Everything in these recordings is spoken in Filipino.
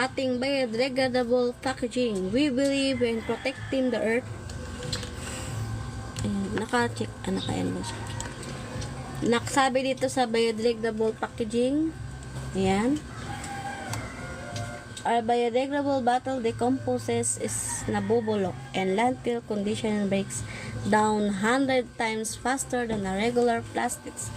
ating biodegradable packaging. We believe in protecting the earth. Ayan, naka-check. Naka-yan mo siya. Nakasabi dito sa biodegradable packaging. Ayan. Our biodegradable bottle decomposes is nabubulok and landfill condition breaks down 100 times faster than a regular plastics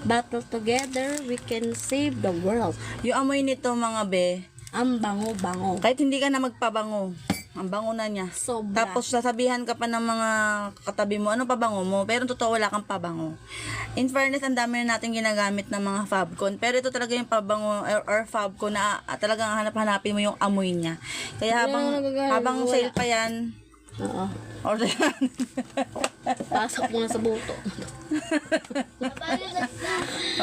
bottle. Together, we can save the world. Yung amoy nito mga be, Ang bango-bango. kahit hindi ka na magpabango, ang bango na niya. Sobra. Tapos sasabihan ka pa ng mga katabi mo, ano pabango mo? Pero totoo wala kang pabango. In fairness, ang dami na natin ginagamit ng mga Fabcon. Pero ito talaga yung pabango or Fabcon na talagang hanap-hanapin mo yung amoy niya. Kaya habang sale pa yan, Oo. order yan. Pasok mo na sa buto.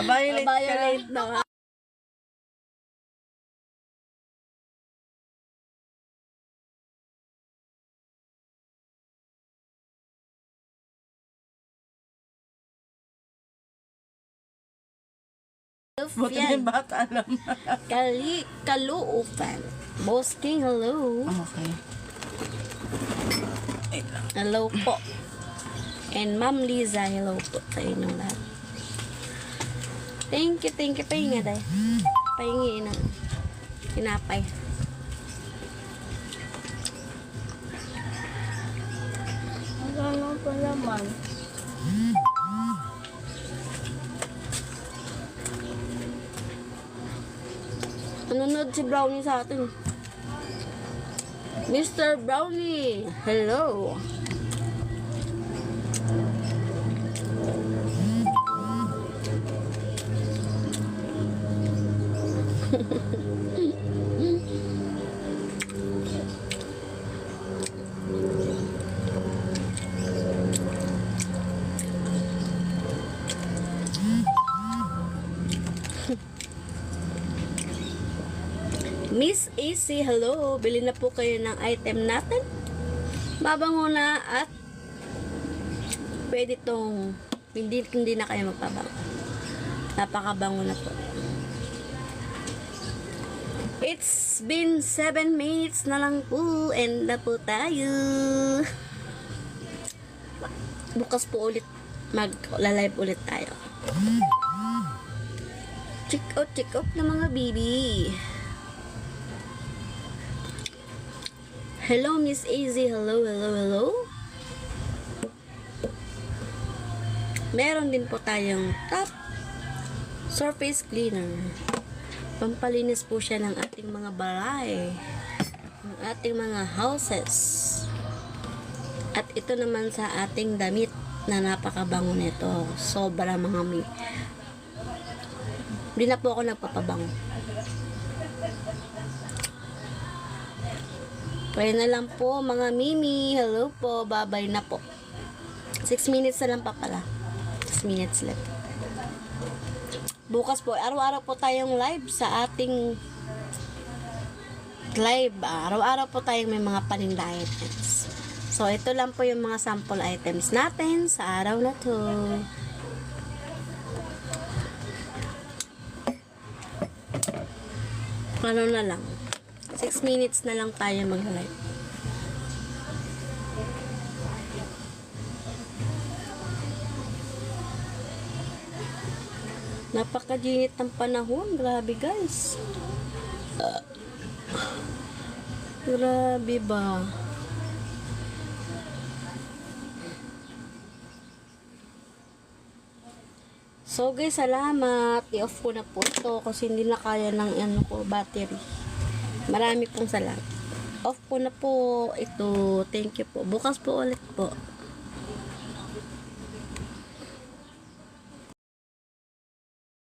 Mabayolate ka lang. Violate na. Buti yung bata alam. Kaluupan. Boss King, hello. Okay. Hello po. And Ma'am Liza, hello po sa inyong lahat. Thank you. Pahinga day. Pahingi na. Tinapay. Ano pa naman? Nanonood si Brownie sa atin. Mr. Brownie, hello. Miss AC, hello. Bili na po kayo ng item natin. Babango na at pwede tong hindi na kayo magpabango. Napakabango na po. It's been 7 minutes na lang po and na po tayo. Bukas po ulit mag-live ulit tayo. Check out na mga bibi. Hello, Miss AZ. Hello. Meron din po tayong top surface cleaner. Pampalinis po siya ng ating mga balay, ng ating mga houses. At ito naman sa ating damit na napakabango nito. Sobra mga mi. Hindi na po ako nagpapabango. Pwede na lang po mga mimi. Hello po. Bye-bye na po. 6 minutes na lang pa pala. 6 minutes left. Bukas po, araw-araw po tayong live sa ating live. Araw-araw po tayong may mga paninda items. So, ito lang po yung mga sample items natin sa araw na to. Ano na lang. 6 minutes na lang tayo mag-live. Napakajinit ng panahon. Grabe guys. Grabe ba? So guys, salamat. I-off ko na po ito kasi hindi na kaya ng battery. Marami pong salamat. Off ko na po ito. Thank you po. Bukas po ulit po.